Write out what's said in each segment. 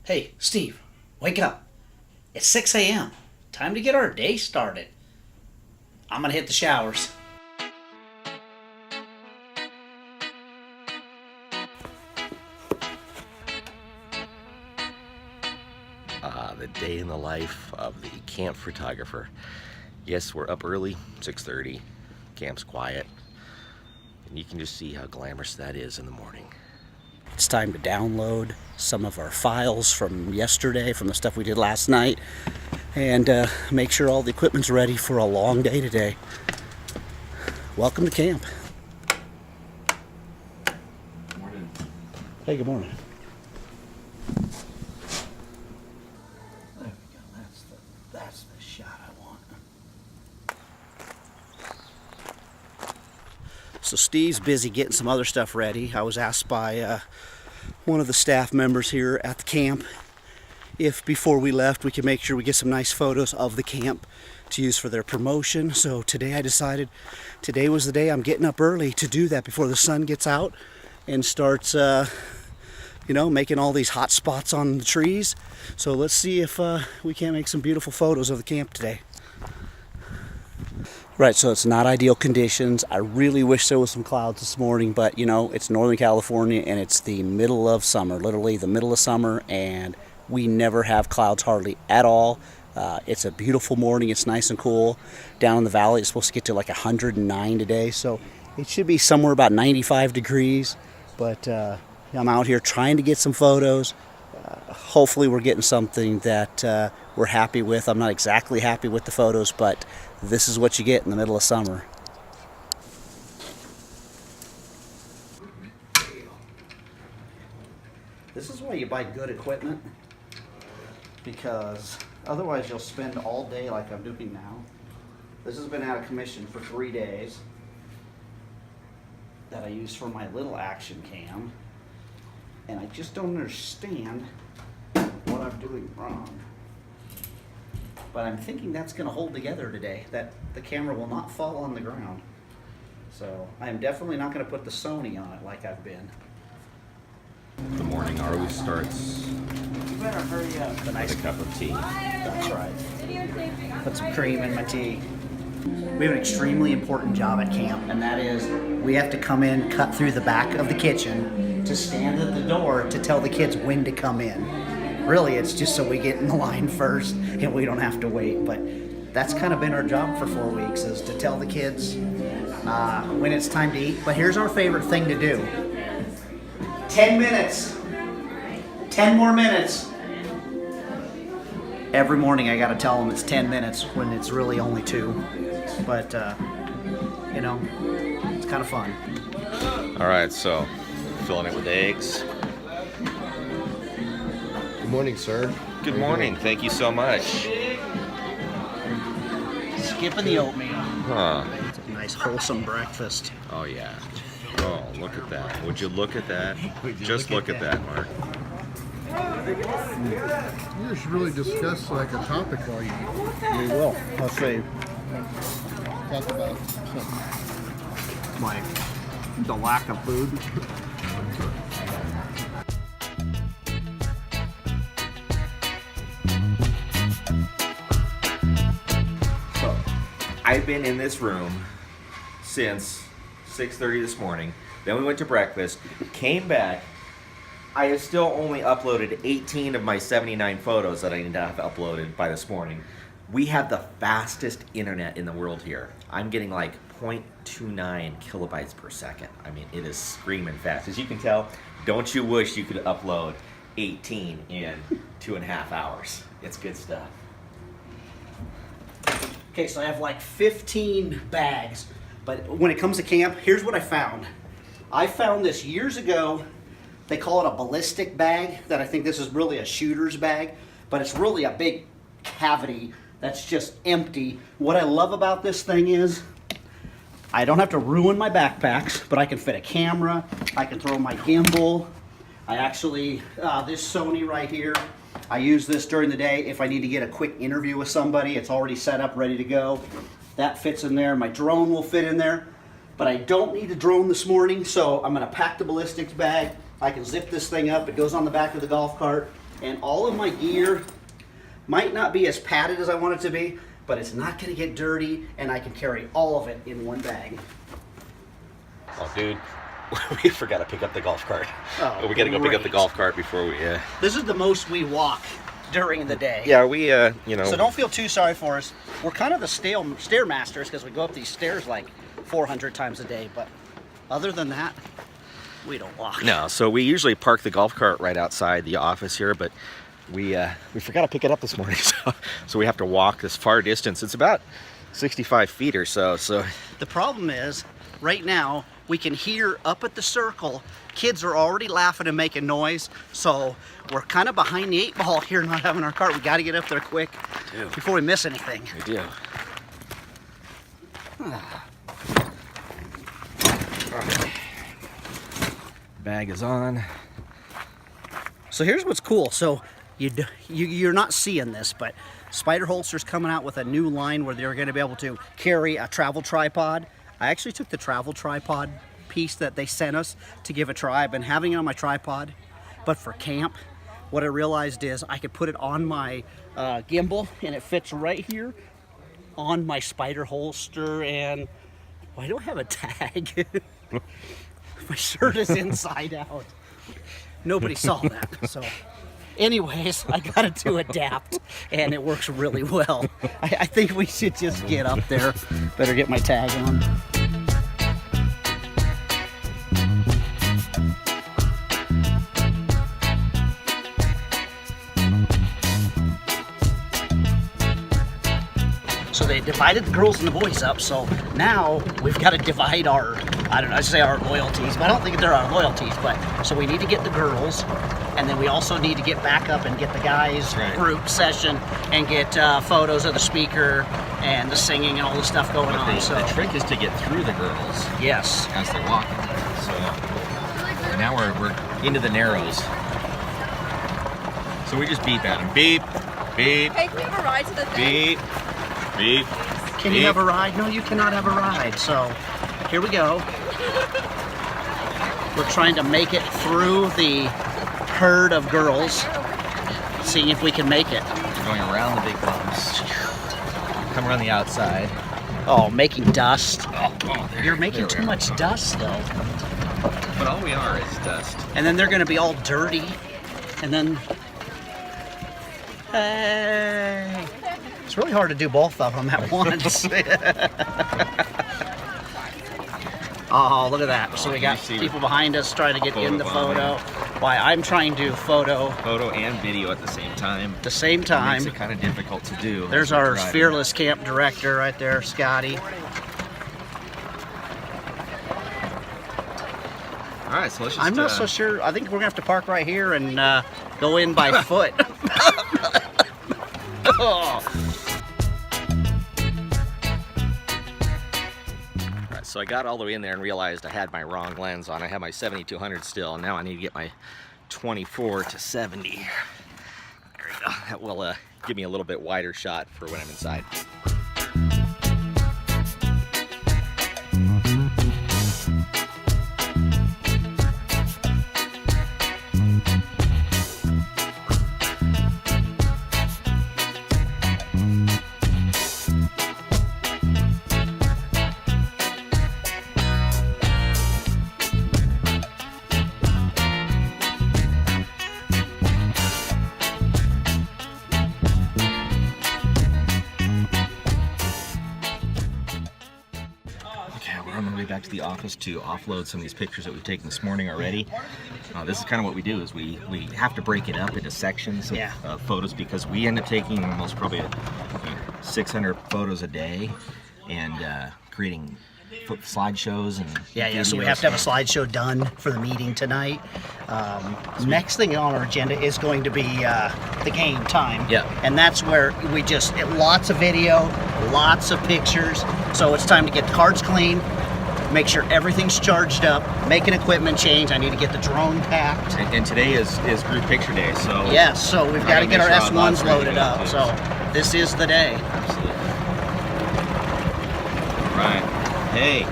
Hey, Steve, wake up. It's 6 a.m. Time to get our day started. I'm gonna hit the showers. The day in the life of the camp photographer. Yes, we're up early, 6:30. Camp's quiet. And you can just see how glamorous that is in the morning. It's time to download some of our files from yesterday, from the stuff we did last night, and make sure all the equipment's ready for a long day today. Welcome to camp. Morning. Hey, good morning. That's the shot I want. So Steve's busy getting some other stuff ready. I was asked by one of the staff members here at the camp if before we left we could make sure we get some nice photos of the camp to use for their promotion. So today I decided today was the day I'm getting up early to do that before the sun gets out and starts making all these hot spots on the trees. So let's see if we can't make some beautiful photos of the camp today. Right, so it's not ideal conditions. I really wish there was some clouds this morning, but it's Northern California and it's the middle of summer, literally the middle of summer, and we never have clouds hardly at all. It's a beautiful morning. It's nice and cool. Down in the valley, it's supposed to get to like 109 today, so it should be somewhere about 95 degrees, but I'm out here trying to get some photos. Hopefully we're getting something that we're happy with. I'm not exactly happy with the photos, but this is what you get in the middle of summer. This is why you buy good equipment, because otherwise you'll spend all day like I'm doing now. This has been out of commission for 3 days that I use for my little action cam, and I just don't understand what I'm doing wrong. But I'm thinking that's going to hold together today, that the camera will not fall on the ground. So I am definitely not going to put the Sony on it like I've been. The morning always starts You better hurry up. with a cup of tea. That's right. Put some cream in my tea. We have an extremely important job at camp, and that is we have to come in, cut through the back of the kitchen to stand at the door to tell the kids when to come in. Really, it's just so we get in the line first and we don't have to wait, but that's kind of been our job for 4 weeks, is to tell the kids when it's time to eat. But here's our favorite thing to do. 10 minutes. 10 more minutes. Every morning I gotta tell them it's 10 minutes when it's really only 2. But, it's kind of fun. All right, so filling it with eggs. Good morning, sir. Good morning. Thank you so much. Skipping the oatmeal. Huh. It's a nice wholesome breakfast. Oh, yeah. Oh, look at that. Would you look at that? Just look at that, Mark. You should really discuss like a topic while you eat. We will. Let's see. Talk about something. Like the lack of food. So, I've been in this room since 6:30 this morning. Then we went to breakfast, came back. I have still only uploaded 18 of my 79 photos that I need to have uploaded by this morning. We have the fastest internet in the world here. I'm getting like 0.29 kilobytes per second. I mean, it is screaming fast. As you can tell, don't you wish you could upload 18 in 2.5 hours? It's good stuff. Okay, so I have like 15 bags, but when it comes to camp, here's what I found. I found this years ago. They call it a ballistic bag, that I think this is really a shooter's bag, but it's really a big cavity that's just empty. What I love about this thing is I don't have to ruin my backpacks, but I can fit a camera, I can throw my gimbal. I actually, this Sony right here, I use this during the day if I need to get a quick interview with somebody. It's already set up, ready to go. That fits in there. My drone will fit in there, but I don't need a drone this morning, so I'm gonna pack the ballistics bag. I can zip this thing up. It goes on the back of the golf cart. And all of my gear might not be as padded as I want it to be, but it's not gonna get dirty, and I can carry all of it in one bag. Oh, dude, we forgot to pick up the golf cart. Oh, we got to go pick up the great. golf cart before we. This is the most we walk during the day. Yeah, we you know. So don't feel too sorry for us. We're kind of the stair masters because we go up these stairs like 400 times a day, but other than that, we don't walk. No, so we usually park the golf cart right outside the office here, but we forgot to pick it up this morning, so we have to walk this far distance. It's about 65 feet or so. So The problem is, right now, we can hear up at the circle, kids are already laughing and making noise, so we're kind of behind the 8 ball here not having our cart. We got to get up there quick before we miss anything. we do. Bag is on. So here's what's cool. So you're not seeing this, but Spider Holster's coming out with a new line where they're going to be able to carry a travel tripod. I actually took the travel tripod piece that they sent us to give a try. I've been having it on my tripod, but for camp, what I realized is I could put it on my gimbal, and it fits right here on my Spider Holster. And I don't have a tag. My shirt is inside out. Nobody saw that. So anyways, I got it to adapt, and it works really well. I think we should just get up there. Better get my tag on. So they divided the girls and the boys up, so now we've got to divide our, I don't know, I say our loyalties, but I don't think they're our loyalties, but so we need to get the girls, and then we also need to get back up and get the guys group session and get photos of the speaker and the singing and all the stuff going on. So the trick is to get through the girls. Yes. As they're walking. So now we're into the narrows. So we just beep at them. Beep, beep, Hey, can we have a ride to the thing? beep, beep. Can you have a ride? No, you cannot have a ride. So here we go. We're trying to make it through the herd of girls, seeing if we can make it. We're going around the big bumps. Come around the outside. Oh, making dust. There, You're making there too we are. much dust, though. But all we are is dust. And then they're going to be all dirty. And then... Hey! It's really hard to do both of them at once. Oh, look at that. So we got people behind us trying to get in the photo. Why I'm trying to photo and video at the same time. the same It time. makes it kind of difficult to do. There's as we're our driving. fearless camp director right there, Scotty. All right, so let's just. I'm not so sure. I think we're gonna have to park right here and go in by foot. All right, so I got all the way in there and realized I had my wrong lens on. I have my 7200 still, and now I need to get my 24 to 70. There we go. That will give me a little bit wider shot for when I'm inside. Back to the office to offload some of these pictures that we've taken this morning already. This is kind of what we do, is we have to break it up into sections of photos, because we end up taking almost probably 600 photos a day, and creating slideshows and So we have to have a slideshow done for the meeting tonight. Next thing on our agenda is going to be the game time. And that's where we just lots of video, lots of pictures. So it's time to get the cards clean, make sure everything's charged up, make an equipment change. I need to get the drone packed. And today is group picture day, so yes, so we've got to get our S1s loaded up. Too. So this is the day. Absolutely. Right. Hey.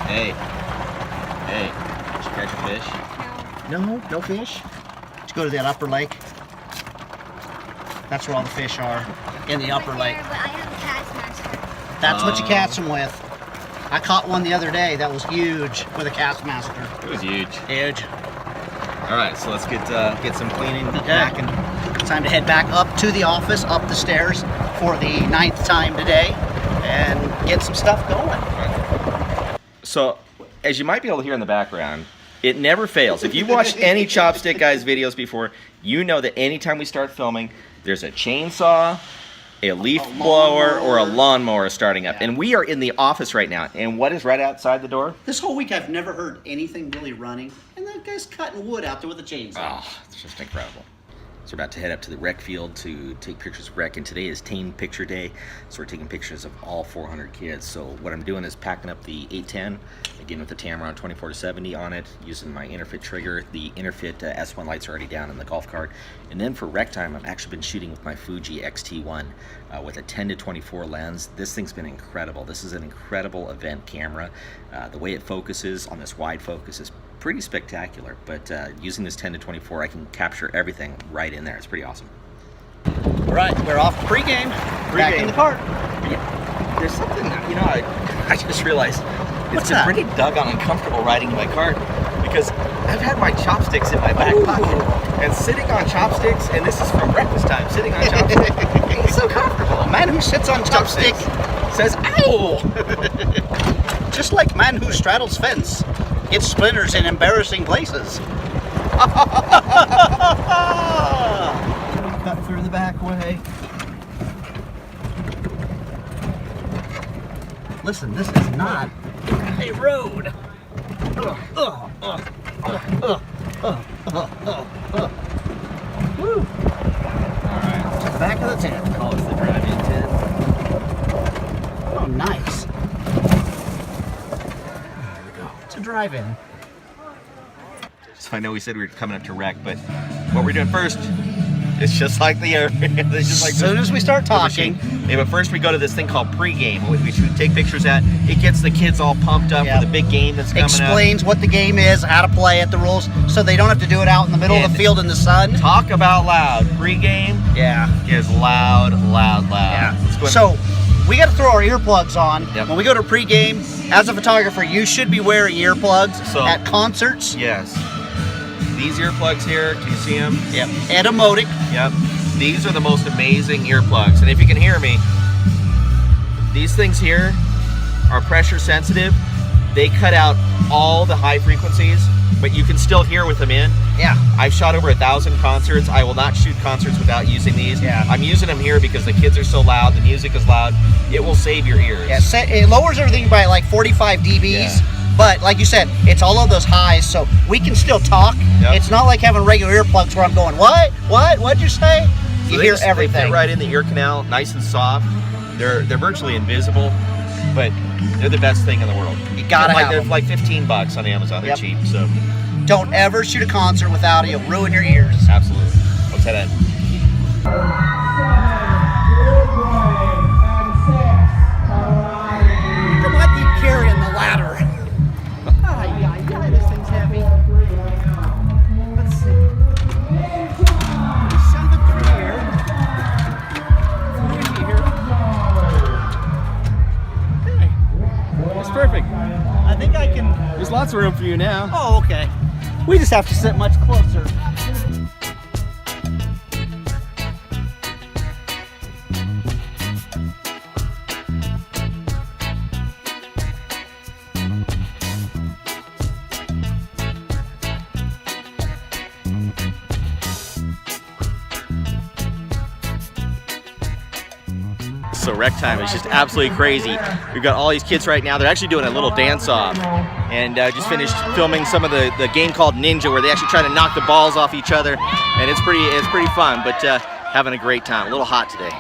Hey. Hey. Did you catch a fish? No, no fish. go to that upper lake. That's where all the fish are, in the upper lake. But I have a cast master. That's what you catch them with. I caught one the other day that was huge with a cast master. It was huge. Huge. All right, so let's get some cleaning Okay. back and. It's time to head back up to the office, up the stairs for the 9th time today, and get some stuff going. So, as you might be able to hear in the background, it never fails. If you've watched any Chopstick Guys videos before, you know that anytime we start filming, there's a chainsaw, a leaf blower, or a lawnmower starting up. Yeah. And we are in the office right now. And what is right outside the door? This whole week I've never heard anything really running, and that guy's cutting wood out there with a chainsaw. Oh, it's just incredible. So we're about to head up to the rec field to take pictures of rec, and today is Teen Picture Day, so we're taking pictures of all 400 kids. So what I'm doing is packing up the 810, again with the Tamron 24-70 on it, using my Interfit trigger. The Interfit S1 lights are already down in the golf cart. And then for rec time, I've actually been shooting with my Fuji X-T1 with a 10-24 lens. This thing's been incredible. This is an incredible event camera. The way it focuses on this wide focus is pretty spectacular, but using this 10-24, I can capture everything right in there. It's pretty awesome. All right, we're off pregame. Back in the cart. Yeah, there's something, you know, I just realized What's it's been that? pretty doggone uncomfortable riding in my cart because I've had my chopsticks in my back pocket, and sitting on chopsticks, and this is from breakfast time, sitting on chopsticks, it's so comfortable. A man who sits on chopstick Says, ow! just like man who straddles fence gets splinters in embarrassing places. Cut through the back way. Listen, this is not a road. Woo. Alright, To the back of the tent. call this the drive-in tent. Oh, nice. There we go. It's a drive-in. So I know we said we were coming up to rec, but what we're doing first is just like the air. It's just like As soon as we start talking, Yeah, but first we go to this thing called pregame, which we take pictures at. It gets the kids all pumped up Yeah. for the big game that's coming explains what the game is, how to play it, the rules, so they don't have to do it out in the middle of And- the field in the sun. up. Talk about loud. Pregame Yeah. is loud, loud, loud. Yeah. Let's go ahead. So we got to throw our earplugs on. Yep. When we go to pregame, as a photographer, you should be wearing earplugs So- at concerts. yes, these earplugs here, can you see them? Yep. Etymotic. Yep. These are the most amazing earplugs, and if you can hear me, these things here are pressure sensitive. They cut out all the high frequencies, but you can still hear with them in. Yeah. I've shot over 1,000 concerts. I will not shoot concerts without using these. Yeah. I'm using them here because the kids are so loud, the music is loud. It will save your ears. Yeah. It lowers everything by like 45 dBs. Yeah. But like you said, it's all of those highs, so we can still talk. Yep. It's not like having regular earplugs where I'm going, what? What'd you say? So You they hear just- They everything. fit right in the ear canal, nice and soft. They're virtually invisible, but they're the best thing in the world. You gotta like, have they're them. like $15 on Amazon. They're Yep. cheap, so Don't ever shoot a concert without it. You'll ruin your ears. absolutely. Let's head in. Come on, keep carrying the ladder. This thing's heavy. Let's see. Shove it through here. Through here. Okay. It's perfect. I think I can. There's lots of room for you now. Oh, okay. We just have to sit much closer. So rec time is just absolutely crazy. We've got all these kids right now. They're actually doing a little dance-off. And just finished filming some of the game called Ninja, where they actually try to knock the balls off each other. And it's pretty fun, but having a great time. A little hot today.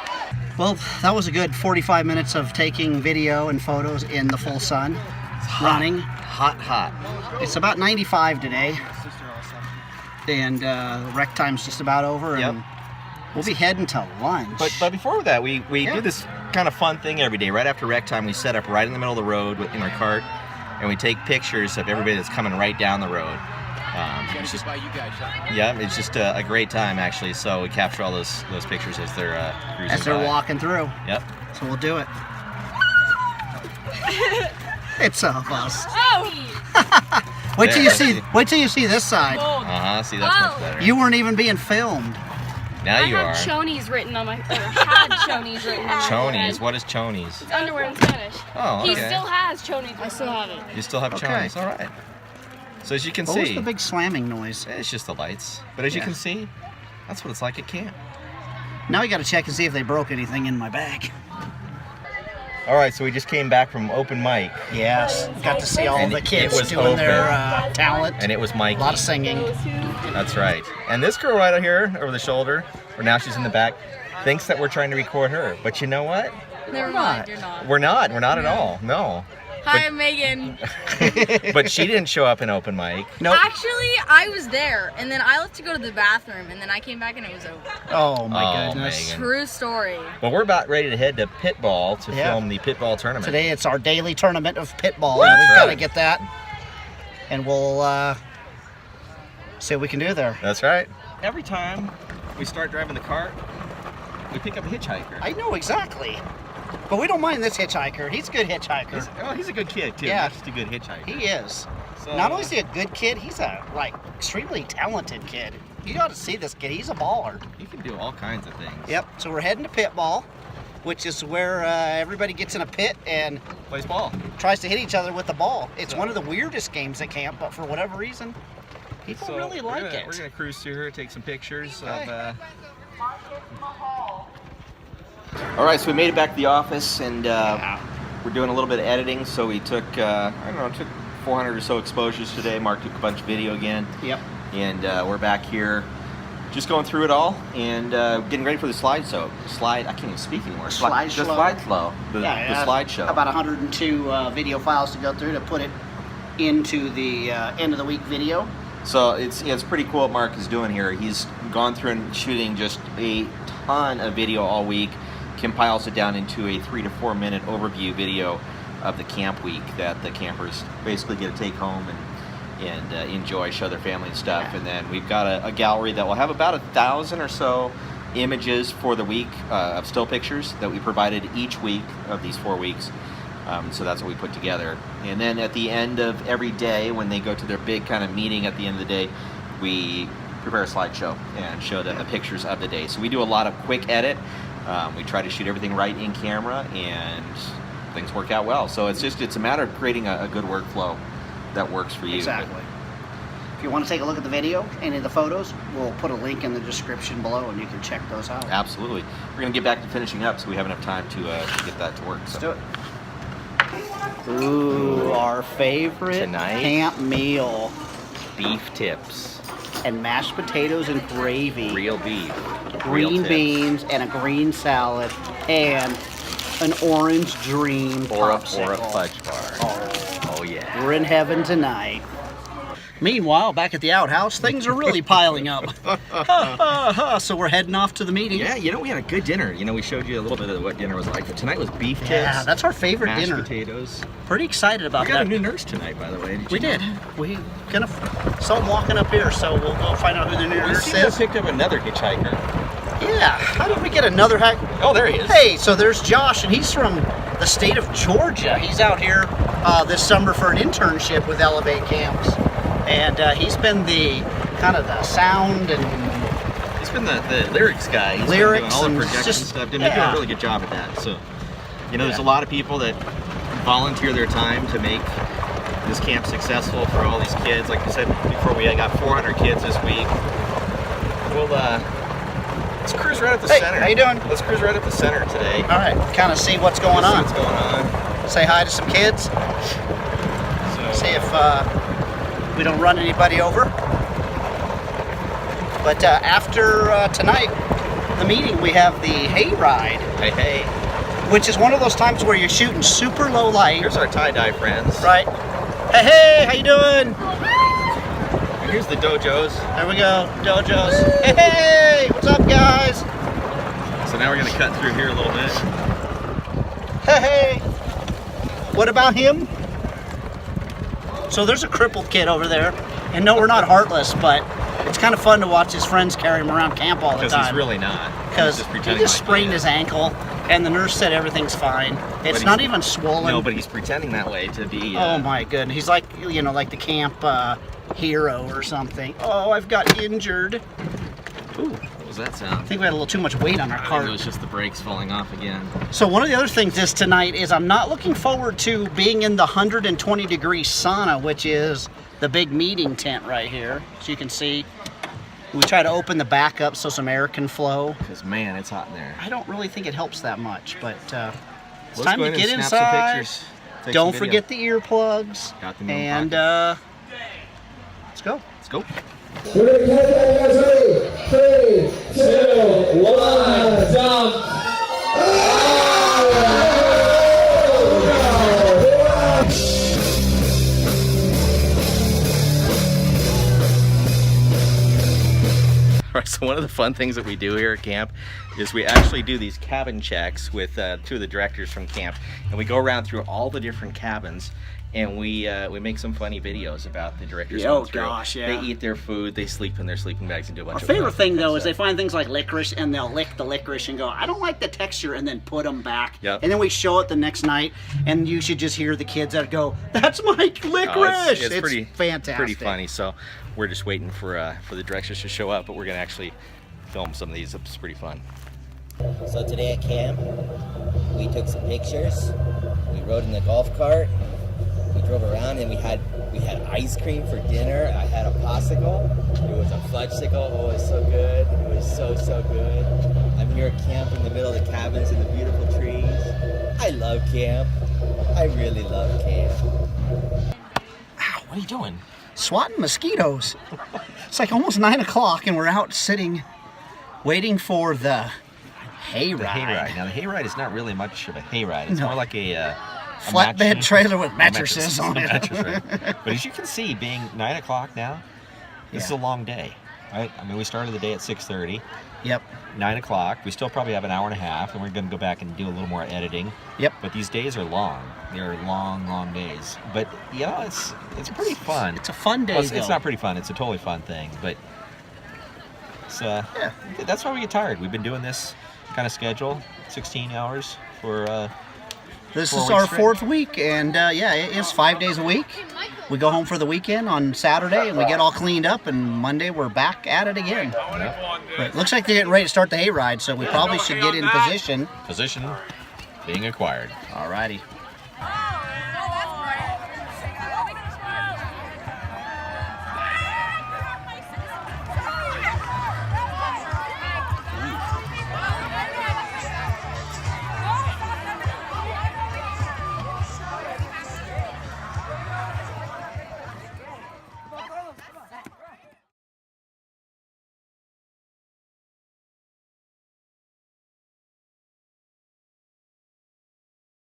Well, that was a good 45 minutes of taking video and photos in the full sun, running. Hot. It's about 95 today, and rec time's just about over, and Yep. we'll be heading to lunch. But before that, we Yeah. do this kind of fun thing every day. Right after rec time, we set up right in the middle of the road in our cart, and we take pictures of everybody that's coming right down the road. It's just, yeah, it's just a great time actually. So we capture all those pictures as they're cruising As they're by. walking through. Yep. So we'll do it. It's a bus. Oh! Wait till you see. Wait till you see this side. See, that's much Oh. better. You weren't even being filmed. Now you I are. had chonies written on my. Or had chonies written on my Chonies. head. What is chonies? It's underwear in Spanish. Oh, He okay. still has chonies. I still have it. You still have Okay. chonies. All right. So as you can What was see, the big slamming noise? it's just the lights. But as you Yeah. can see, that's what it's like at camp. Now we got to check and see if they broke anything in my bag. All right, so we just came back from open mic, Yes, got to see all And the it kids was doing their open. talent. and it was Mikey. A lot of singing. That's right. And this girl right here over the shoulder, or now she's in the back, thinks that we're trying to record her. But you know what? Never mind, you're not. We're not. We're not at all. No. Hi, I'm Megan. But she didn't show up in open mic. Nope. Actually, I was there, and then I left to go to the bathroom, and then I came back and it was over. Oh my Oh, goodness. Megan. True story. Well, we're about ready to head to Pitball to Yeah. film the Pitball tournament. Today it's our daily tournament of pitball, and That's we've got to right. get that. And we'll see what we can do there. That's right. Every time we start driving the cart, we pick up a hitchhiker. I know exactly. But we don't mind this hitchhiker. He's a good hitchhiker. He's a good kid too. Yeah. Not just a good hitchhiker. He is. So, Not only is he a good kid, he's a extremely talented kid. You got to see this kid. He's a baller. he can do all kinds of things. Yep. So we're heading to pitball, which is where everybody gets in a pit and Plays ball. tries to hit each other with the ball. It's one of the weirdest games at camp, but for whatever reason, people really like it. We're gonna cruise through here, take some pictures Okay. of. All right, so we made it back to the office, and we're doing a little bit of editing. So we took, I don't know, took 400 or so exposures today. Mark took a bunch of video again, Yep. and we're back here, just going through it all and getting ready for the slideshow. I can't even speak anymore. The Slideshow. slideshow. The slideshow. About 102 video files to go through to put it into the end of the week video. So it's pretty cool what Mark is doing here. He's gone through and shooting just a ton of video all week, compiles it down into a 3 to 4 minute overview video of the camp week that the campers basically get to take home and enjoy, show their family and stuff. Yeah. And then we've got a gallery that will have about 1,000 or so images for the week of still pictures that we provided each week of these 4 weeks. So that's what we put together. And then at the end of every day, when they go to their big kind of meeting at the end of the day, we prepare a slideshow and show them the pictures of the day. So we do a lot of quick edit. We try to shoot everything right in camera, and things work out well. So it's a matter of creating a good workflow that works for you. Exactly. If you want to take a look at the video, any of the photos, we'll put a link in the description below, and you can check those out. Absolutely. We're going to get back to finishing up, so we have enough time to get that to work. Let's do it. Ooh, our favorite Tonight. camp meal. Beef tips. And mashed potatoes and gravy. Real beef. Green Real tips. beans and a green salad and an orange dream Or a popsicle. fudge bar. Oh yeah. We're in heaven tonight. Meanwhile, back at the outhouse, things are really piling up. So we're heading off to the meeting. Yeah, we had a good dinner. We showed you a little bit of what dinner was like. But tonight was beef tips. Yeah, that's our favorite mashed dinner. potatoes. Pretty excited about We got that. a new nurse tonight, by the way. We did. We gonna saw them walking up here, so we'll go find out who the new We nurse seem to have is. picked up another hitchhiker. Yeah. How did we get another hack? Oh, there he is. Hey, so there's Josh, and he's from the state of Georgia. He's out here this summer for an internship with Elevate Camps, and he's been the kind of the sound and He's been the lyrics guy. He's Lyrics been doing all the and production just- stuff. They're doing yeah. a really good job at that. So, there's a lot of people that volunteer their time to make this camp successful for all these kids. Like I said before, we got 400 kids this week. We'll let's cruise right up the Hey, center. how you doing? Let's cruise right up the center today. all right, kind of see what's going See on. what's going on. Say hi to some kids. So, See if we don't run anybody over. But after tonight, the meeting, we have the hay ride, hey, which is one of those times where you're shooting super low light. here's our tie-dye friends. Right. Hey, how you doing? And here's the dojos. There we go, dojos. Hey, what's up, guys? So now we're gonna cut through here a little bit. Hey, what about him? So there's a crippled kid over there. And no, we're not heartless, but it's kind of fun to watch his friends carry him around camp all the Because time. he's really not. Because He's he pretending just like sprained he his is. ankle, and the nurse said everything's fine. It's he's- not even swollen. No, but he's pretending that way to be. Oh my goodness, he's like, you know, like the camp hero or something. Oh, I've got injured. Ooh, what was that I sound? think we had a little too much weight on our I think cart. it was just the brakes falling off again. So one of the other things is tonight is I'm not looking forward to being in the 120-degree sauna, which is the big meeting tent right here. So you can see, we try to open the back up so some air can flow. Because man, it's hot in there. I don't really think it helps that much, but it's Let's time go to ahead get and snap some inside. pictures, take Don't some forget video. the earplugs. Got them in And pocket. let's go. Let's go. We're gonna count down, you guys ready? 3, 2, 1, jump! All right, so one of the fun things that we do here at camp is we actually do these cabin checks with 2 of the directors from camp, and we go around through all the different cabins, and we make some funny videos about the directors. Oh, going through. gosh, yeah. They eat their food, they sleep in their sleeping bags, and do a bunch Our of favorite fun thing though is they stuff. find things like licorice and they'll lick the licorice and go, I don't like the texture, and then put them back. Yep. And then we show it the next night, and you should just hear the kids that go, "That's my licorice!" Oh, it's pretty fantastic. pretty funny. So we're just waiting for the directors to show up, but we're gonna actually film some of these. It's pretty fun. So today at camp, we took some pictures. We rode in the golf cart. We drove around and we had ice cream for dinner. I had a popsicle. It was a fudgesicle. Oh, it was so good. It was so good. I'm here at camp in the middle of the cabins and the beautiful trees. I love camp. I really love camp. Ow, what are you doing? Swatting mosquitoes. It's like almost 9 o'clock, and we're out sitting, waiting for the hayride. The hayride. Now the hayride is not really much of a hayride. It's No. more like a Flatbed mattress- trailer with a mattresses on it. mattress, right. But as you can see, being 9 o'clock now, this is a Yeah. long day. Right? I mean, we started the day at 6:30. Yep. 9 o'clock. We still probably have an hour and a half, and we're going to go back and do a little more editing. Yep. But these days are long. They're long days. But you know, it's pretty fun. It's a fun day. Well, it's though. not pretty fun. It's a totally fun thing. But it's Yeah. that's why we get tired. We've been doing this kind of schedule, 16 hours for. This 4 is weeks our straight. 4th week, and yeah, it's 5 days a week. We go home for the weekend on Saturday, and we get all cleaned up, and Monday we're back at it again. But it looks like they're getting ready to start the hayride, so we probably should get in position. Position being acquired. Alrighty.